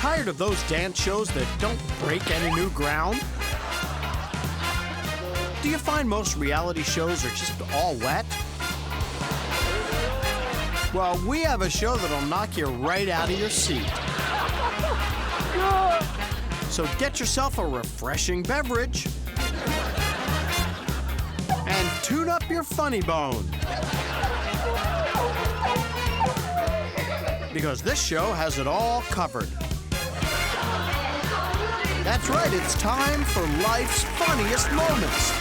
Tired of those dance shows that don't break any new ground? Do you find most reality shows are just all wet? Well, we have a show that'll knock you right out of your seat. So get yourself a refreshing beverage and tune up your funny bone. Because this show has it all covered. That's right, it's time for life's funniest moments.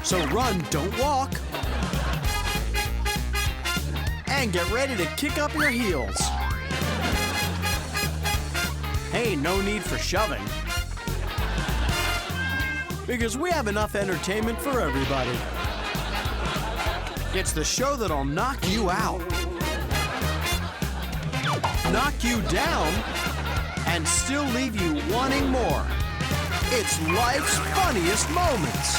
So run, don't walk. And get ready to kick up your heels. Hey, no need for shoving. Because we have enough entertainment for everybody. It's the show that'll knock you out, knock you down, and still leave you wanting more. It's life's funniest moments.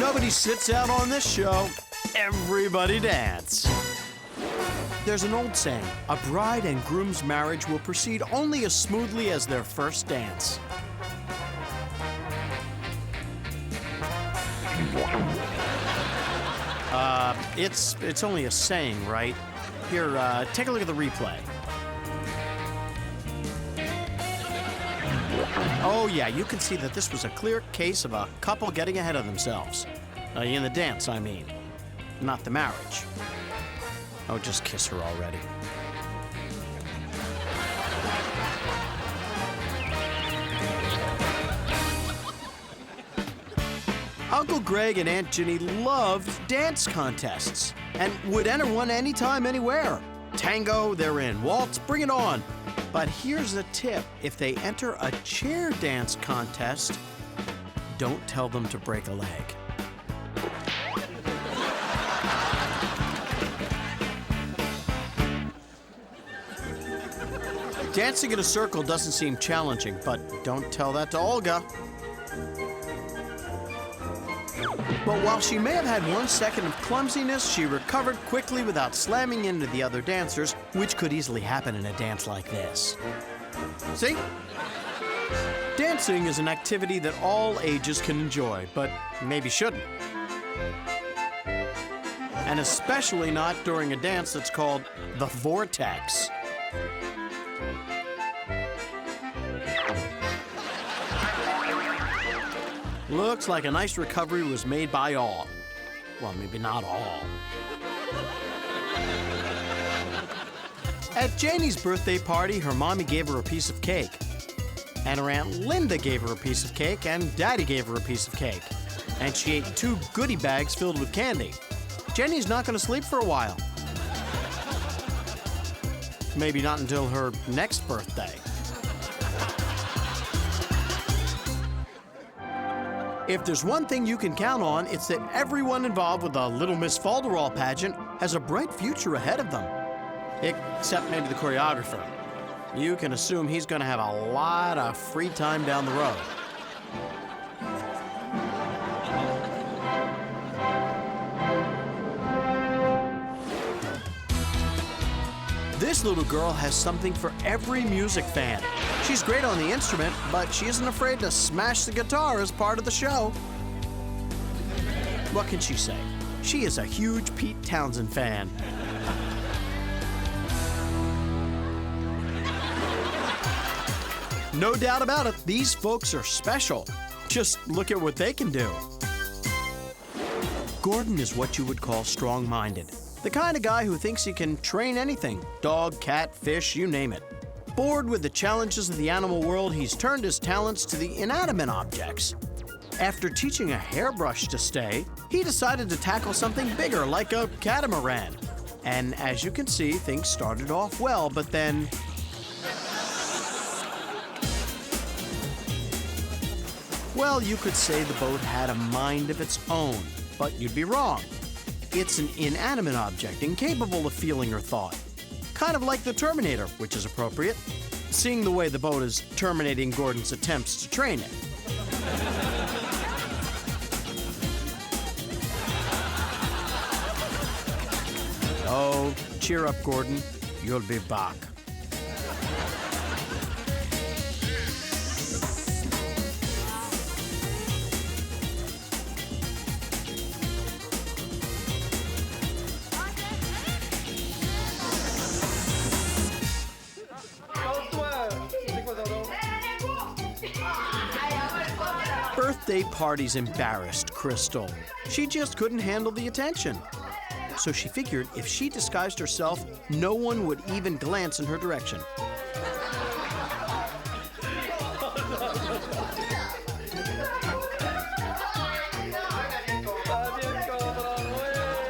Nobody sits out on this show. Everybody dance. There's an old saying, a bride and groom's marriage will proceed only as smoothly as their first dance. It's only a saying, right? Here, take a look at the replay. Oh yeah, you can see that this was a clear case of a couple getting ahead of themselves. In the dance, I mean. Not the marriage. Oh, just kiss her already. Uncle Greg and Aunt Ginny loved dance contests and would enter one anytime, anywhere. Tango, they're in. Waltz, bring it on. But here's a tip. If they enter a chair dance contest, don't tell them to break a leg. Dancing in a circle doesn't seem challenging, but don't tell that to Olga. But while she may have had 1 second of clumsiness, she recovered quickly without slamming into the other dancers, which could easily happen in a dance like this. See? Dancing is an activity that all ages can enjoy, but maybe shouldn't. And especially not during a dance that's called the vortex. Looks like a nice recovery was made by all. Well, maybe not all. At Janie's birthday party, her mommy gave her a piece of cake. And her Aunt Linda gave her a piece of cake, and Daddy gave her a piece of cake. And she ate 2 goodie bags filled with candy. Jenny's not going to sleep for a while. Maybe not until her next birthday. If there's one thing you can count on, it's that everyone involved with the Little Miss Falderall pageant has a bright future ahead of them. Except maybe the choreographer. You can assume he's going to have a lot of free time down the road. This little girl has something for every music fan. She's great on the instrument, but she isn't afraid to smash the guitar as part of the show. What can she say? She is a huge Pete Townsend fan. No doubt about it, these folks are special. Just look at what they can do. Gordon is what you would call strong-minded. The kind of guy who thinks he can train anything. Dog, cat, fish, you name it. Bored with the challenges of the animal world, he's turned his talents to the inanimate objects. After teaching a hairbrush to stay, he decided to tackle something bigger, like a catamaran. And as you can see, things started off well, but then... well, you could say the boat had a mind of its own, but you'd be wrong. It's an inanimate object, incapable of feeling or thought. Kind of like the Terminator, which is appropriate, seeing the way the boat is terminating Gordon's attempts to train it. Oh, Cheer up, Gordon. You'll be back. Birthday parties embarrassed Crystal. She just couldn't handle the attention. So she figured if she disguised herself, no one would even glance in her direction.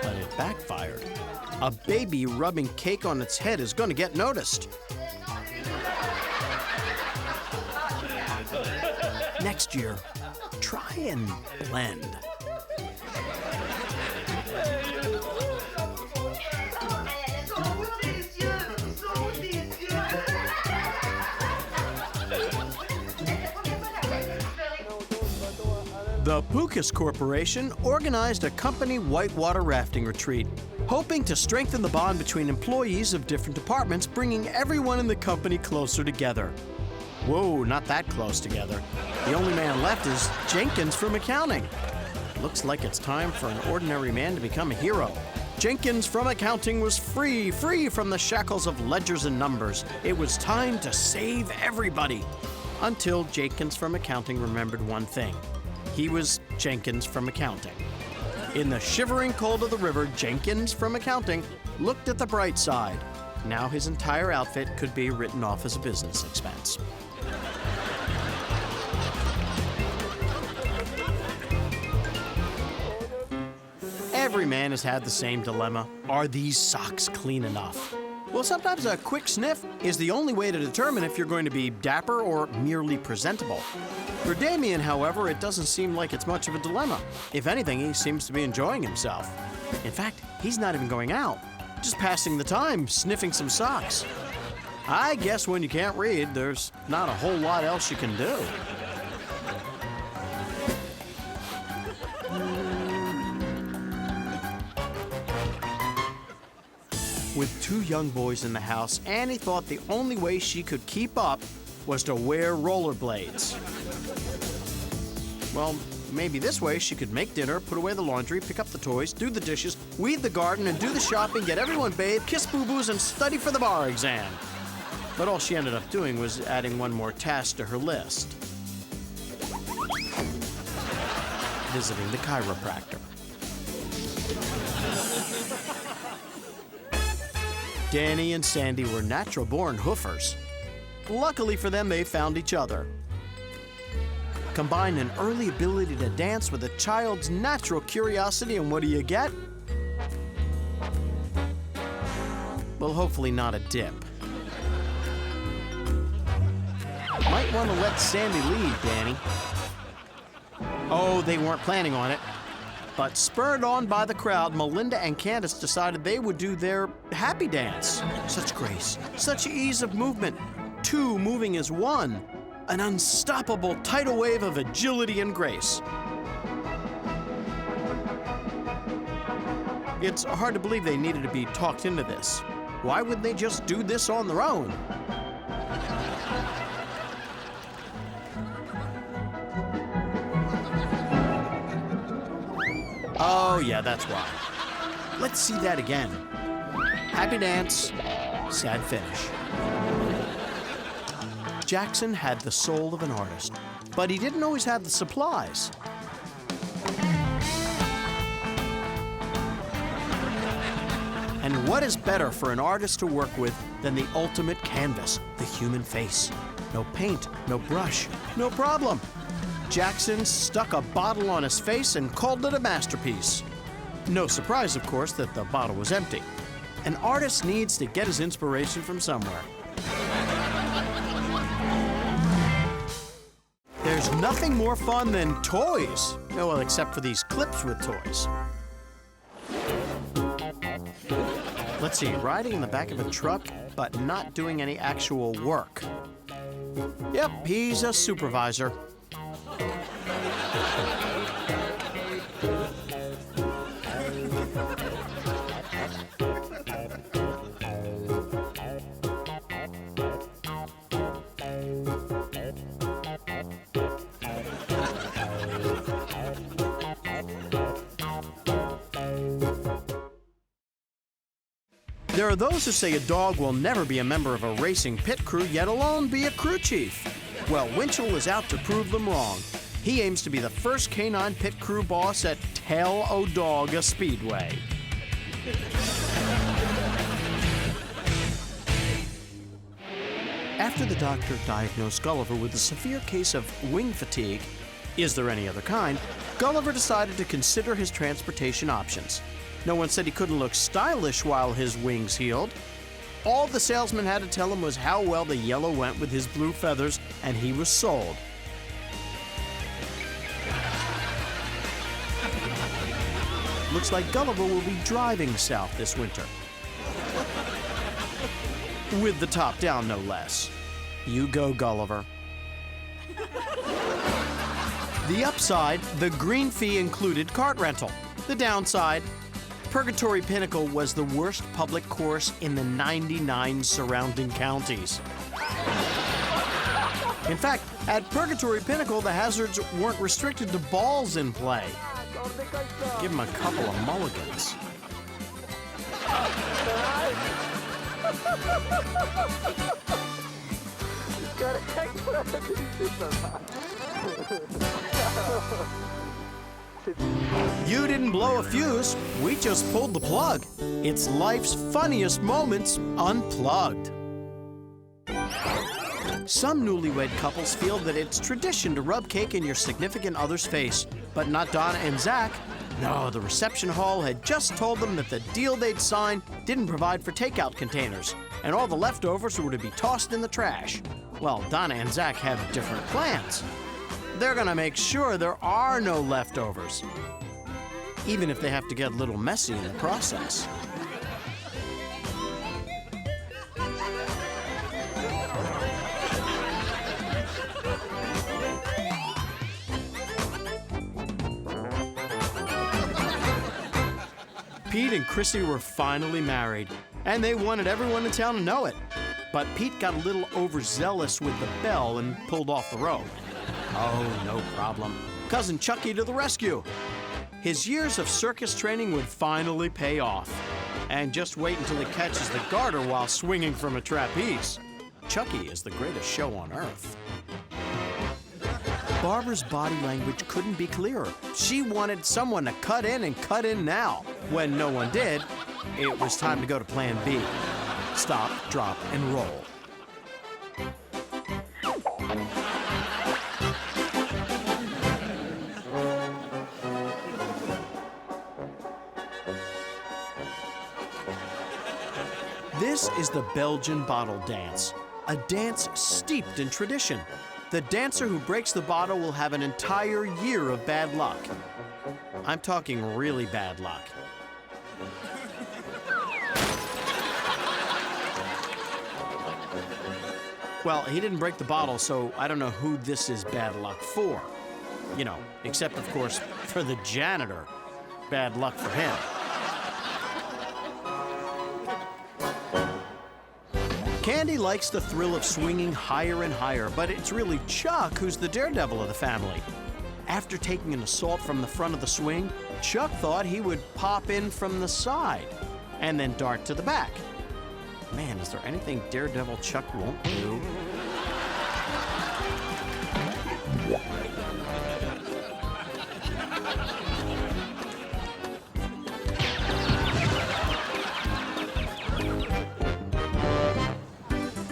But it backfired. A baby rubbing cake on its head is going to get noticed. Next year, try and blend. The Pukas Corporation organized a company whitewater rafting retreat, hoping to strengthen the bond between employees of different departments, bringing everyone in the company closer together. Whoa, not that close together. The only man left is Jenkins from accounting. Looks like it's time for an ordinary man to become a hero. Jenkins from accounting was free from the shackles of ledgers and numbers. It was time to save everybody. Until Jenkins from accounting remembered one thing. He was Jenkins from accounting. In the shivering cold of the river, Jenkins from accounting looked at the bright side. Now his entire outfit could be written off as a business expense. Every man has had the same dilemma. Are these socks clean enough? Well, sometimes a quick sniff is the only way to determine if you're going to be dapper or merely presentable. For Damien, however, it doesn't seem like it's much of a dilemma. If anything, he seems to be enjoying himself. In fact, he's not even going out, just passing the time, sniffing some socks. I guess when you can't read, there's not a whole lot else you can do. With two young boys in the house, Annie thought the only way she could keep up was to wear rollerblades. Well, maybe this way she could make dinner, put away the laundry, pick up the toys, do the dishes, weed the garden, and do the shopping, get everyone bathed, kiss boo-boos, and study for the bar exam. But all she ended up doing was adding one more task to her list. Visiting the chiropractor. Danny and Sandy were natural-born hoofers. Luckily for them, they found each other. Combine an early ability to dance with a child's natural curiosity, and what do you get? Well, hopefully not a dip. Might want to let Sandy lead, Danny. Oh, they weren't planning on it. But spurred on by the crowd, Melinda and Candace decided they would do their happy dance. Such grace, such ease of movement. Two moving as one. An unstoppable tidal wave of agility and grace. It's hard to believe they needed to be talked into this. Why wouldn't they just do this on their own? Oh, yeah, that's why. Let's see that again. Happy dance, sad finish. Jackson had the soul of an artist, but he didn't always have the supplies. And what is better for an artist to work with than the ultimate canvas, the human face? No paint, no brush, no problem. Jackson stuck a bottle on his face and called it a masterpiece. No surprise, of course, that the bottle was empty. An artist needs to get his inspiration from somewhere. There's nothing more fun than toys. Oh, well, except for these clips with toys. Let's see, riding in the back of a truck, but not doing any actual work. Yep, he's a supervisor. There are those who say a dog will never be a member of a racing pit crew, yet alone be a crew chief. Well, Winchell is out to prove them wrong. He aims to be the first canine pit crew boss at Tell O Dog a Speedway. After the doctor diagnosed Gulliver with a severe case of wing fatigue, is there any other kind, Gulliver decided to consider his transportation options. No one said he couldn't look stylish while his wings healed. All the salesman had to tell him was how well the yellow went with his blue feathers, and he was sold. Looks like Gulliver will be driving south this winter. With the top down, no less. You go, Gulliver. The upside, the green fee included cart rental. The downside, Purgatory Pinnacle was the worst public course in the 99 surrounding counties. In fact, at Purgatory Pinnacle, the hazards weren't restricted to balls in play. Give him a couple of mulligans. You didn't blow a fuse, we just pulled the plug. It's life's funniest moments unplugged. Some newlywed couples feel that it's tradition to rub cake in your significant other's face, but not Donna and Zach. No, the reception hall had just told them that the deal they'd signed didn't provide for takeout containers, and all the leftovers were to be tossed in the trash. Well, Donna and Zach have different plans. They're gonna make sure there are no leftovers, even if they have to get a little messy in the process. Pete and Chrissy were finally married, and they wanted everyone in town to know it. But Pete got a little overzealous with the bell and pulled off the rope. Oh, no problem. Cousin Chucky to the rescue. His years of circus training would finally pay off. And just wait until he catches the garter while swinging from a trapeze. Chucky is the greatest show on earth. Barbara's body language couldn't be clearer. She wanted someone to cut in and cut in now. When no one did, it was time to go to plan B. Stop, drop, and roll. This is the Belgian bottle dance, a dance steeped in tradition. The dancer who breaks the bottle will have an entire year of bad luck. I'm talking really bad luck. Well, he didn't break the bottle, so I don't know who this is bad luck for. You know, except, of course, for the janitor. Bad luck for him. Candy likes the thrill of swinging higher and higher, but it's really Chuck who's the daredevil of the family. After taking an assault from the front of the swing, Chuck thought he would pop in from the side and then dart to the back. Man, is there anything Daredevil Chuck won't do?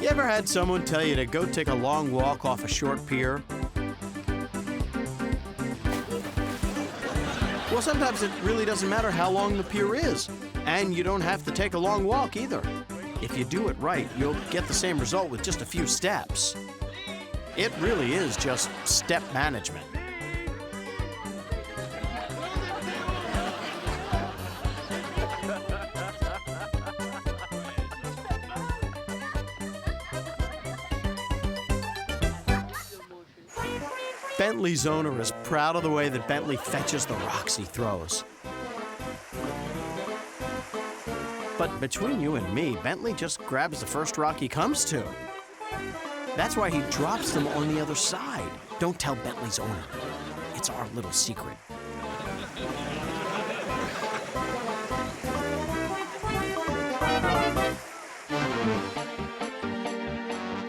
You ever had someone tell you to go take a long walk off a short pier? Well, sometimes it really doesn't matter how long the pier is, and you don't have to take a long walk either. If you do it right, you'll get the same result with just a few steps. It really is just step management. Bentley's owner is proud of the way that Bentley fetches the rocks he throws. But between you and me, Bentley just grabs the first rock he comes to. That's why he drops them on the other side. Don't tell Bentley's owner. It's our little secret.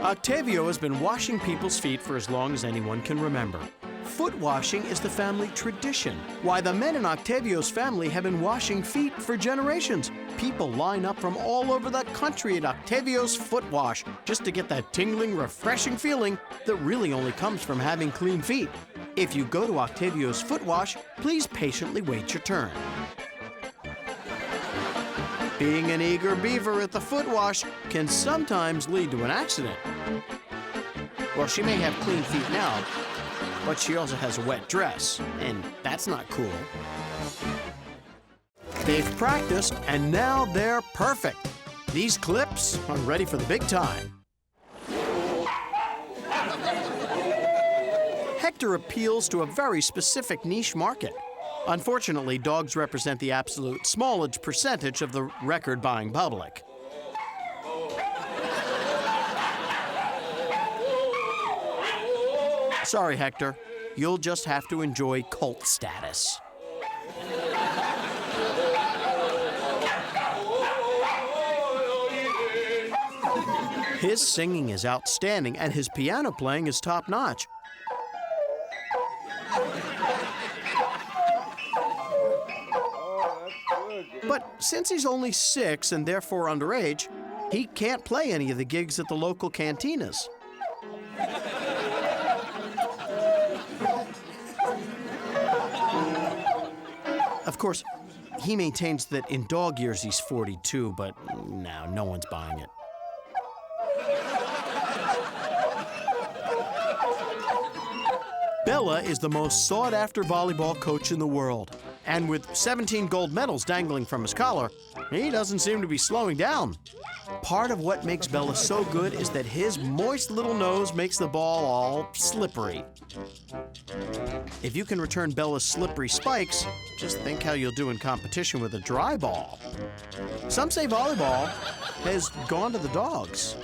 Octavio has been washing people's feet for as long as anyone can remember. Foot washing is the family tradition. Why, the men in Octavio's family have been washing feet for generations. People line up from all over the country at Octavio's foot wash just to get that tingling, refreshing feeling that really only comes from having clean feet. If you go to Octavio's foot wash, please patiently wait your turn. Being an eager beaver at the foot wash can sometimes lead to an accident. Well, she may have clean feet now, but she also has a wet dress, and that's not cool. They've practiced, and now they're perfect. These clips are ready for the big time. Hector appeals to a very specific niche market. Unfortunately, dogs represent the absolute smallest percentage of the record-buying public. Sorry, Hector. You'll just have to enjoy cult status. His singing is outstanding, and his piano playing is top-notch. But since he's only 6 and therefore underage, he can't play any of the gigs at the local cantinas. Of course, he maintains that in dog years he's 42, but no one's buying it. Bella is the most sought-after volleyball coach in the world. And with 17 gold medals dangling from his collar, he doesn't seem to be slowing down. Part of what makes Bella so good is that his moist little nose makes the ball all slippery. If you can return Bella's slippery spikes, just think how you'll do in competition with a dry ball. Some say volleyball has gone to the dogs.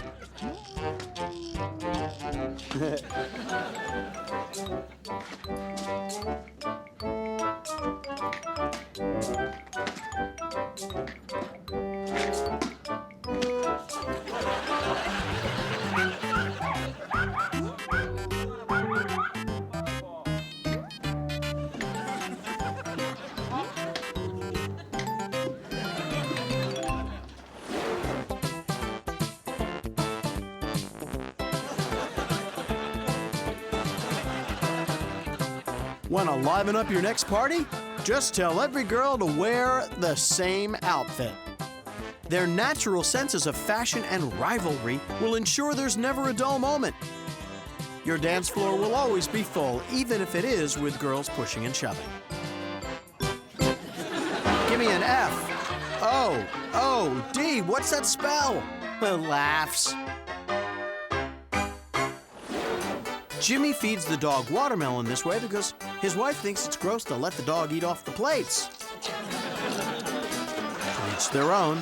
Want to liven up your next party? Just tell every girl to wear the same outfit. Their natural senses of fashion and rivalry will ensure there's never a dull moment. Your dance floor will always be full, even if it is with girls pushing and shoving. Give me an F. O, D, what's that spell? Laughs. Jimmy feeds the dog watermelon this way because his wife thinks it's gross to let the dog eat off the plates. To each their own.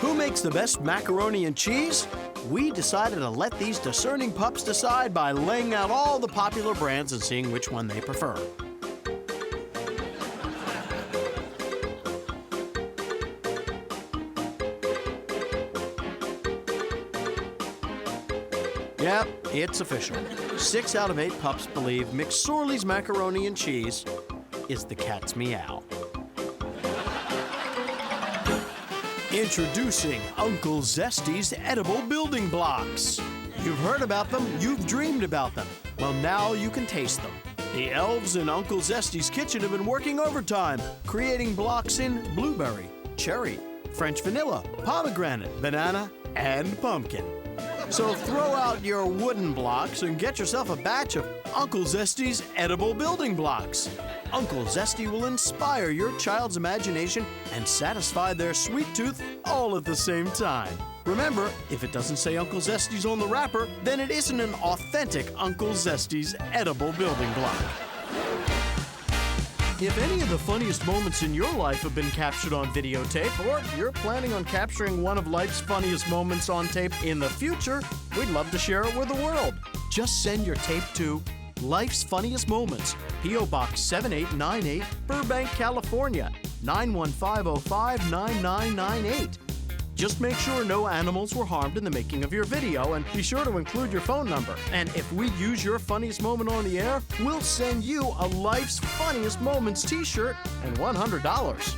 Who makes the best macaroni and cheese? We decided to let these discerning pups decide by laying out all the popular brands and seeing which one they prefer. Yep, it's official. 6 out of 8 pups believe McSorley's macaroni and cheese is the cat's meow. Introducing Uncle Zesty's edible building blocks. You've heard about them, you've dreamed about them. Well, now you can taste them. The elves in Uncle Zesty's kitchen have been working overtime, creating blocks in blueberry, cherry, French vanilla, pomegranate, banana, and pumpkin. So throw out your wooden blocks and get yourself a batch of Uncle Zesty's edible building blocks. Uncle Zesty will inspire your child's imagination and satisfy their sweet tooth all at the same time. Remember, if it doesn't say Uncle Zesty's on the wrapper, then it isn't an authentic Uncle Zesty's edible building block. If any of the funniest moments in your life have been captured on videotape, or you're planning on capturing one of life's funniest moments on tape in the future, we'd love to share it with the world. Just send your tape to Life's Funniest Moments, P.O. Box 7898, Burbank, California, 91505-9998. Just make sure no animals were harmed in the making of your video, and be sure to include your phone number. And if we use your funniest moment on the air, we'll send you a Life's Funniest Moments t-shirt and $100.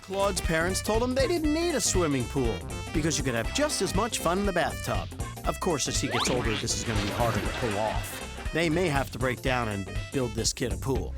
Claude's parents told him they didn't need a swimming pool because you could have just as much fun in the bathtub. Of course, as he gets older, this is going to be harder to pull off. They may have to break down and build this kid a pool.